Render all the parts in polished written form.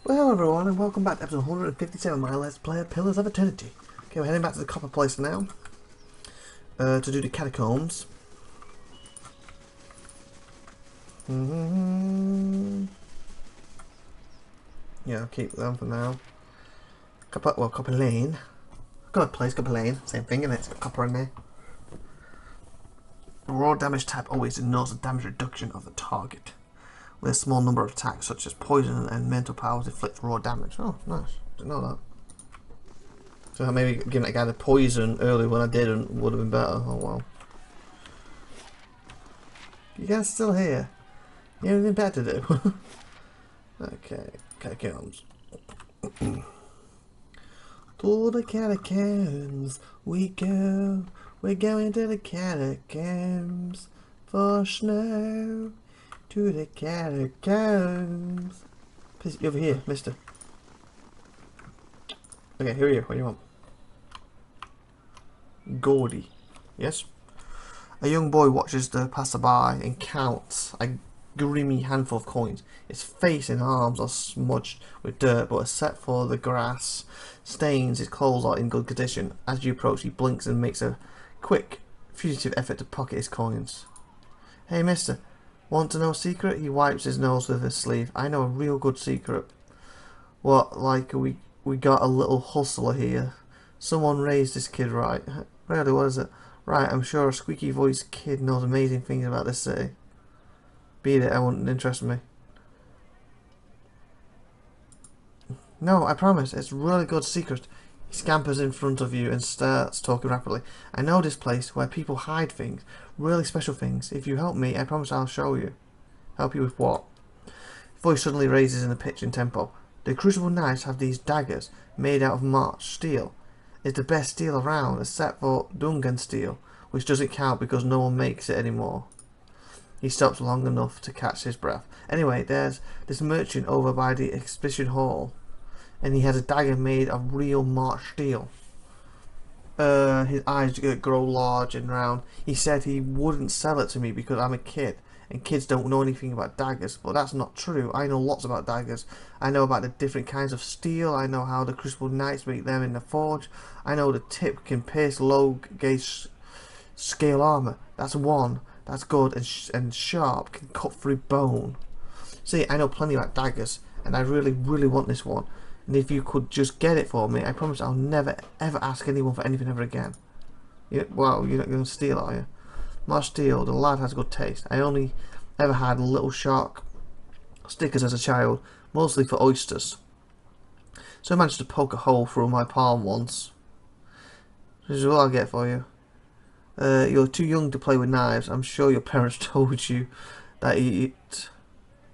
Well, hello everyone, and welcome back to episode 157 of my Let's Play of Pillars of Eternity. Okay, we're heading back to the copper place now to do the catacombs. Yeah, I'll keep them for now. Copper lane. Good place, copper lane. Same thing, and it's got copper in there. The raw damage tab always ignores the damage reduction of the target. With a small number of attacks, such as poison and mental powers, inflict raw damage. Oh, nice. Didn't know that. So maybe giving that guy the poison early when I didn't would have been better. Oh well. You guys still here? You have anything better to do? Okay, catacombs. To the catacombs we go. We're going to the catacombs for snow. To the catacombs. Please, over here, mister. Okay, here we are. What do you want? Gordy. Yes? A young boy watches the passerby and counts a grimy handful of coins. His face and arms are smudged with dirt, but except for the grass stains, his clothes are in good condition. As you approach, he blinks and makes a quick, fugitive effort to pocket his coins. Hey, mister. Want to know a secret? He wipes his nose with his sleeve. I know a real good secret. What, like we got a little hustler here. Someone raised this kid right. Really, what is it? Right, I'm sure a squeaky voiced kid knows amazing things about this city. Beat it, I wouldn't interest me. No, I promise, it's a really good secret. He scampers in front of you and starts talking rapidly. I know this place where people hide things, really special things. If you help me, I promise I'll show you. Help you with what? His voice suddenly raises in a pitch and tempo. The Crucible Knights have these daggers made out of March steel. It's the best steel around, except for Dungan steel, which doesn't count because no one makes it anymore. He stops long enough to catch his breath. Anyway, there's this merchant over by the exhibition hall, and he has a dagger made of real March steel. His eyes grow large and round. He said he wouldn't sell it to me because I'm a kid, and kids don't know anything about daggers. But that's not true. I know lots about daggers. I know about the different kinds of steel. I know how the Crucible Knights make them in the forge. I know the tip can pierce low gauge scale armor. That's one. That's good and sharp. Can cut through bone. See, I know plenty about daggers, and I really want this one. And if you could just get it for me, I promise I'll never ever ask anyone for anything ever again. Wow, you're not going to steal, are you? Marsh steel, the lad has good taste. I only ever had little shark stickers as a child, mostly for oysters. So I managed to poke a hole through my palm once. This is what I'll get for you. You're too young to play with knives. I'm sure your parents told you that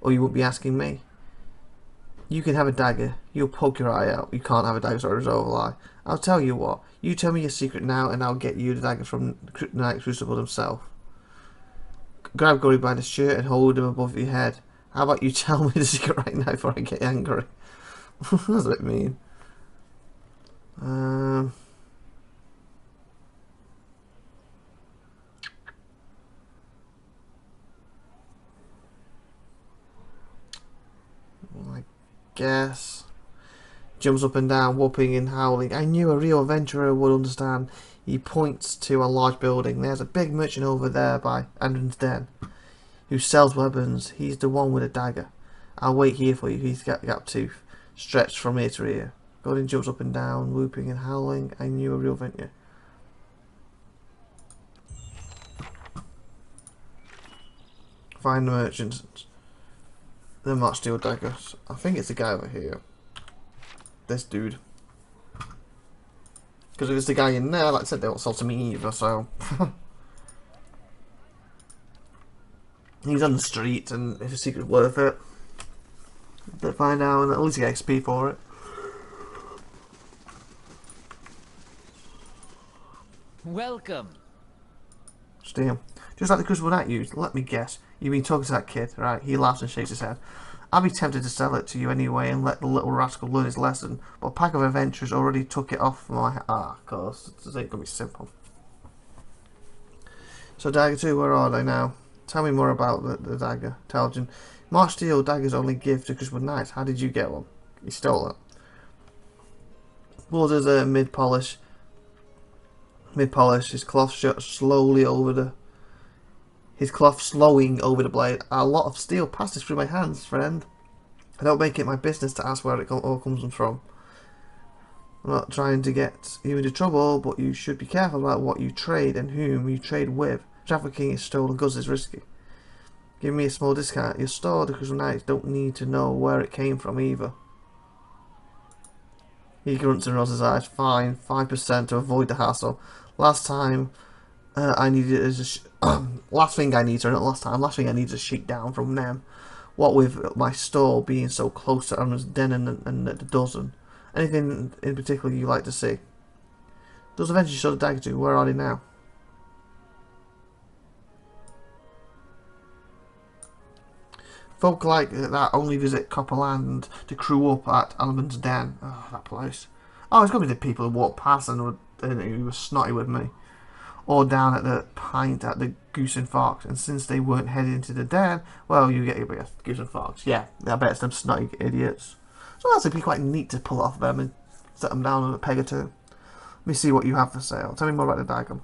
or you wouldn't be asking me. You can have a dagger. You'll poke your eye out. You can't have a dagger, sorry, resolve a lie. I'll tell you what. You tell me your secret now, and I'll get you the dagger from the Knight Crucible himself. Grab Gory by the shirt and hold him above your head. How about you tell me the secret right now before I get angry? That's a bit mean. I guess. Jumps up and down, whooping and howling. I knew a real adventurer would understand. He points to a large building. There's a big merchant over there by Andron's Den who sells weapons. He's the one with a dagger. I'll wait here for you. He's got gap tooth stretched from ear to ear. Gordon jumps up and down, whooping and howling. I knew a real adventurer. Find the merchant. The March steel daggers. I think it's the guy over here. This dude. Because if it's the guy in there, like I said, they won't sell to me either, so. He's on the street, and if a secret's worth it, they'll find out, and at least get XP for it. Welcome. Steam. Just like the Crucible Knight used, let me guess. You've been talking to that kid, right? He laughs and shakes his head. I'd be tempted to sell it to you anyway and let the little rascal learn his lesson, but a pack of adventurers already took it off my... of course. This ain't gonna be simple. So Dagger 2, where are they now? Tell me more about the dagger. Telgen. March steel daggers only give to Crucible Knights. How did you get one? He stole it. Blood is a mid polish. His cloth slowly over the. His cloth slowing over the blade. A lot of steel passes through my hands, friend. I don't make it my business to ask where it all comes from. I'm not trying to get you into trouble, but you should be careful about what you trade and whom you trade with. Trafficking in stolen goods is risky. Give me a small discount at your store. The Crystal Knights don't need to know where it came from either. He grunts and rolls his eyes. Fine, 5% to avoid the hassle. Last thing I need is last thing I need is a shakedown from them. What with my store being so close to Aaron's den and the dozen. Anything in particular you like to see? Those adventures you saw the dagger to, where are they now? Folk like that only visit Copperland to crew up at Alban's Den. Oh, that place. Oh, it's got to be the people who walked past and who were snotty with me. Or down at the pint at the Goose and Fox. And since they weren't headed into the den, well, you get your Goose and Fox. Yeah, I bet it's them snotty idiots. So that'd be quite neat to pull off them and set them down on a peg or two. Let me see what you have for sale. Tell me more about the dagger.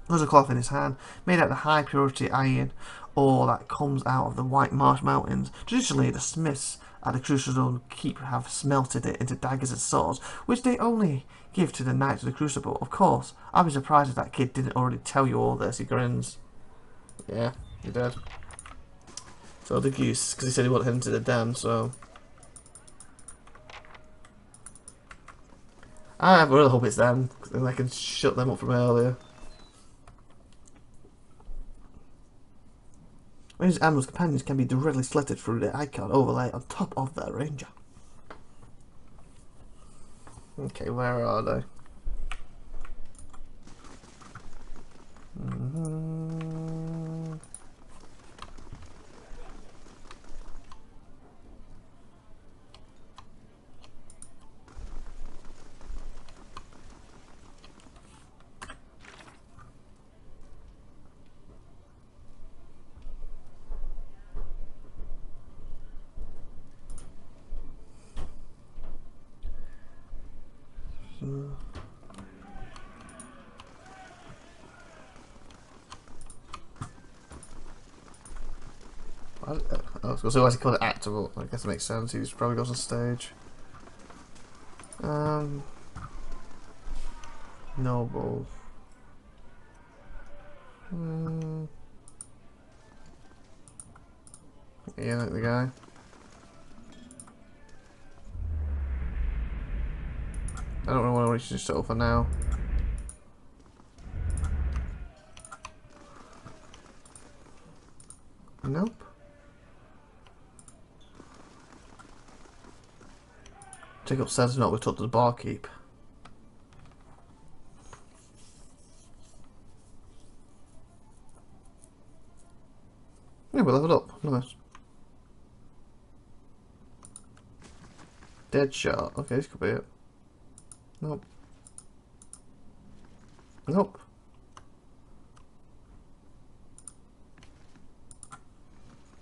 There's a cloth in his hand, made out of high purity iron ore that comes out of the White Marsh Mountains. Traditionally, the smiths at the Crucible Keep have smelted it into daggers and swords, which they only give to the Knights of the Crucible. Of course, I'd be surprised if that kid didn't already tell you all this. He grins. Yeah, he did. So the goose, because he said he wanted him to the den, so... I really hope it's them, and I can shut them up from earlier. These animals' companions can be directly selected through the icon overlay on top of their ranger. Okay, where are they? I was going to say why he called it actable. I guess it makes sense. He probably goes on stage. Noble. Yeah, like the guy. I don't know what we should settle for now. Nope. Take upstairs, not we talk to the barkeep. Yeah, we leveled up. Nice. Dead shot. Okay, this could be it. Nope. Nope.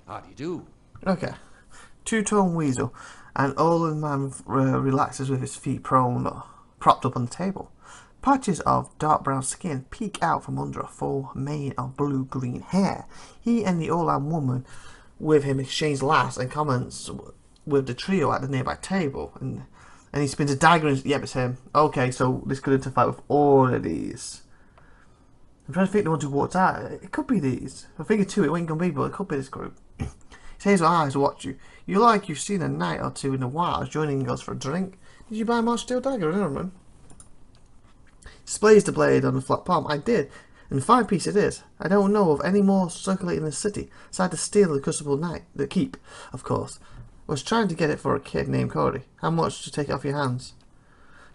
How do you do? Okay. Two-tone weasel. An old man relaxes with his feet propped up on the table. Patches of dark brown skin peek out from under a full mane of blue-green hair. He and the old woman with him exchange laughs and comments with the trio at the nearby table. And he spins a dagger and... Yep, it's him. Okay, so this could interfight with all of these. I'm trying to think the ones who walked out. It could be these. I figure too, it ain't gonna be, but it could be this group. His hazel eyes watch you. You like you've seen a night or two in a while joining us for a drink. Did you buy a March steel dagger, Ironman? Displays the blade on the flat palm. I did, and 5-piece it is. I don't know of any more circulating in the city, aside the steel of the Crucible Knight, the keep, of course. I was trying to get it for a kid named Cody. How much to take it off your hands?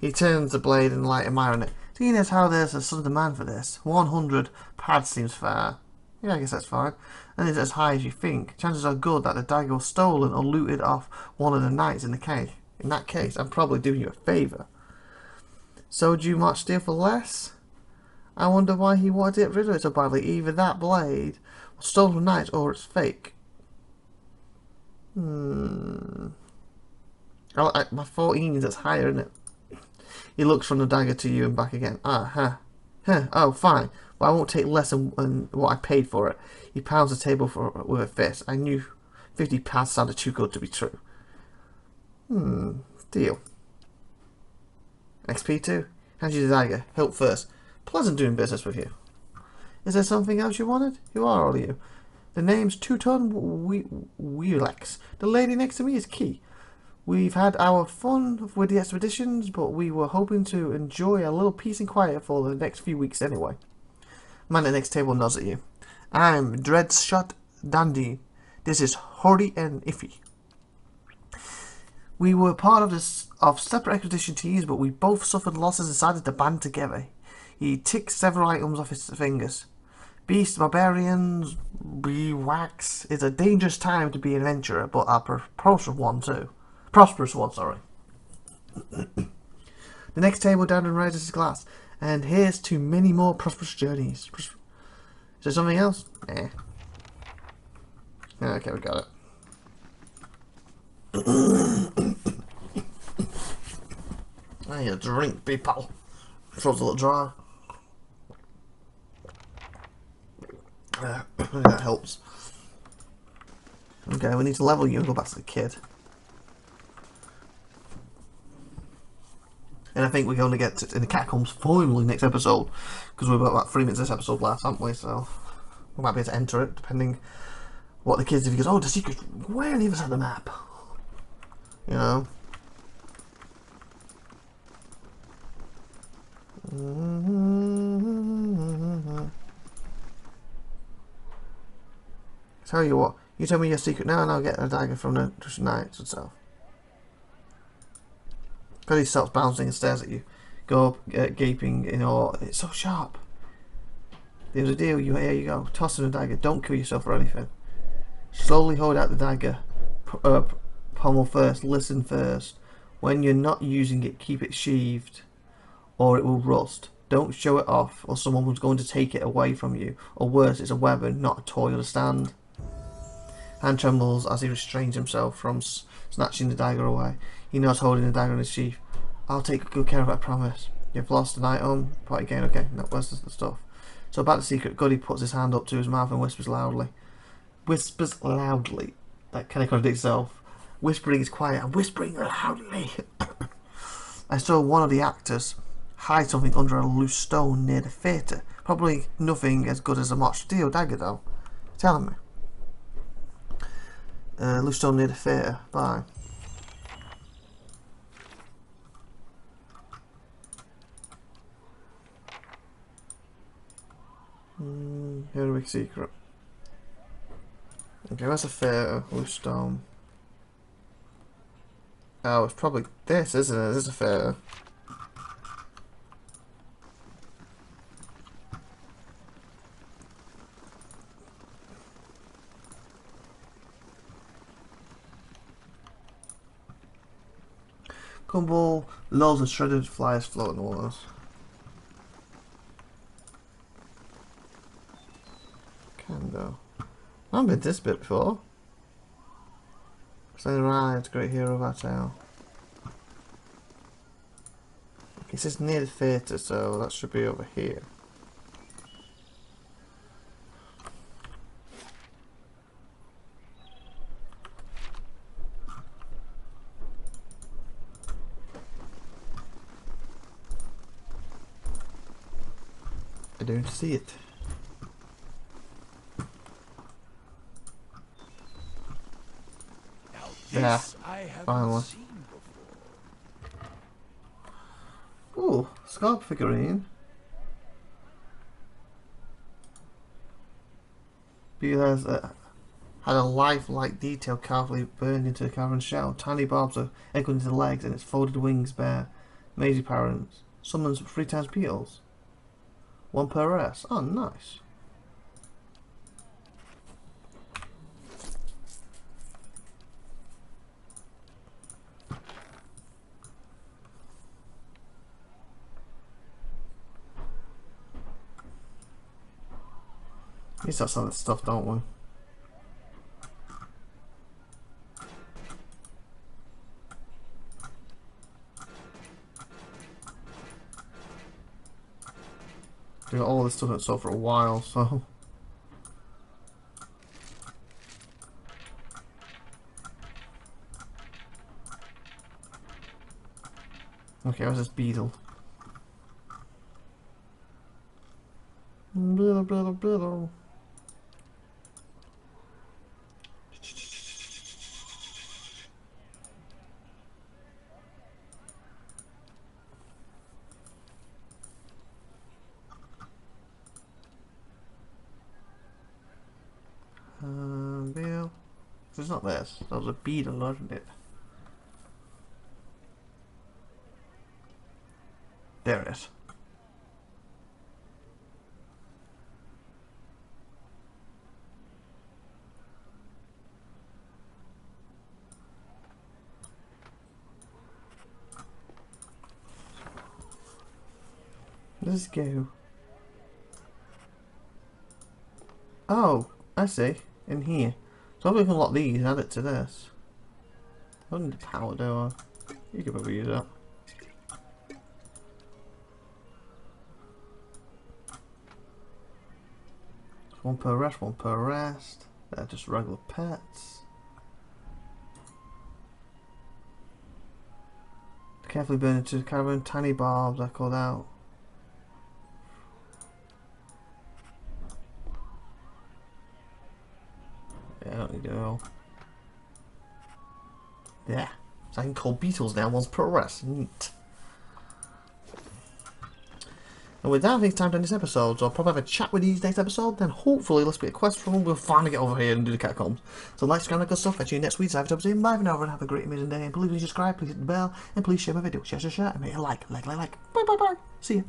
He turns the blade and light admire on it. Seeing as how there's a sudden demand for this, 100 pads seems fair. Yeah, I guess that's fine. And it's as high as you think. Chances are good that the dagger was stolen or looted off one of the knights in the cave. In that case, I'm probably doing you a favour. So do you March steel for less? I wonder why he wanted to get rid of it so badly. Either that blade was stolen from knights or it's fake. I My 14 is higher, isn't it? He looks from the dagger to you and back again. Ah, huh. Huh, oh, fine. Well, I won't take less than what I paid for it. He pounds the table with a fist. I knew 50 pounds sounded too good to be true. Deal. XP2. Hands you the dagger. Hilt first. Pleasant doing business with you. Is there something else you wanted? Who are all you? The name's Teuton Wheelex. The lady next to me is Key. We've had our fun with the expeditions, but we were hoping to enjoy a little peace and quiet for the next few weeks anyway. Man at the next table nods at you. I'm Dreadshot Dandy. This is Hordy and Iffy. We were part of separate expedition teams, but we both suffered losses and decided to band together. He ticked several items off his fingers. Beasts, barbarians, wax. It's a dangerous time to be an adventurer, but a prosperous one too. Prosperous one, sorry. The next table down and raises his glass. And here's to many more prosperous journeys. Is there something else? Eh. Okay, we got it. I need a drink, people. Throat's a little dry. That helps. Okay, we need to level you and go back to the kid. And I think we're going to get in the catacombs finally next episode, because we're about 3 minutes this episode left, haven't we? So we might be able to enter it, depending what the kids. If he goes, oh, the secret's way on the other side of the map, you know. Tell you what, you tell me your secret now, and I'll get a dagger from the knights itself. Because he stops bouncing and stares at you. Go gaping in awe. It's so sharp. There's a deal. Here you go. Toss in the dagger. Don't kill yourself or anything. Slowly hold out the dagger. Pommel first. Listen first. When you're not using it, keep it sheathed, or it will rust. Don't show it off, or someone was going to take it away from you. Or worse, it's a weapon, not a toy. Understand? Hand trembles as he restrains himself from snatching the dagger away. He knows holding the dagger in his sheath. I'll take good care of it, I promise. You've lost an item. Part again, okay. No, where's the stuff? So about the secret, Goody puts his hand up to his mouth and whispers loudly. Whispers loudly. That kind of contradicts itself. Whispering is quiet. I'm whispering loudly. I saw one of the actors hide something under a loose stone near the theatre. Probably nothing as good as a March steel dagger, though. Tell me. Loose stone near the theatre. Bye. Here's a big secret. Okay, where's the theatre? Loose stone. Oh, it's probably this, isn't it? This is a theatre. Crumble, loads of shredded flies float in the waters. Kando. I haven't been to this bit before. Extended ride, great hero of our tale. It says near the theatre, so that should be over here. I don't see it. Now this I have finally. seen before. Ooh, scarp figurine. Because had a lifelike detail carefully burned into the cavern shell. Tiny barbs are echoing into the legs, and its folded wings bear mazy parents. Summons 3 times beetles. 1 per S. Oh, nice. We got some of that stuff, don't we? feel all this stuff so for a while, so. Okay, where's this beetle? Beetle, beetle, beetle. Beetle. It's not this. That was a beetle, wasn't it? There it is. Let's go. Oh, I see. In here. So we can unlock these and add it to this. I don't need the power, do I? You can probably use that. One per rest, one per rest. They're just regular pets. Carefully burn into the caravan. Tiny barbs I called out. Yeah, I don't need it all. Yeah. So I can call beetles now once per rest. Neat. And with that, I think it's time to end this episode. So I'll probably have a chat with you next episode. Then hopefully, let's be a quest from. We'll finally get over here and do the catacombs. So like, subscribe, good stuff. Catch you next week. So IVATOPIA. Bye for now, and have a great, amazing day. And please subscribe, please hit the bell, and please share my video. Share, and make a like. Bye, bye, bye. See you.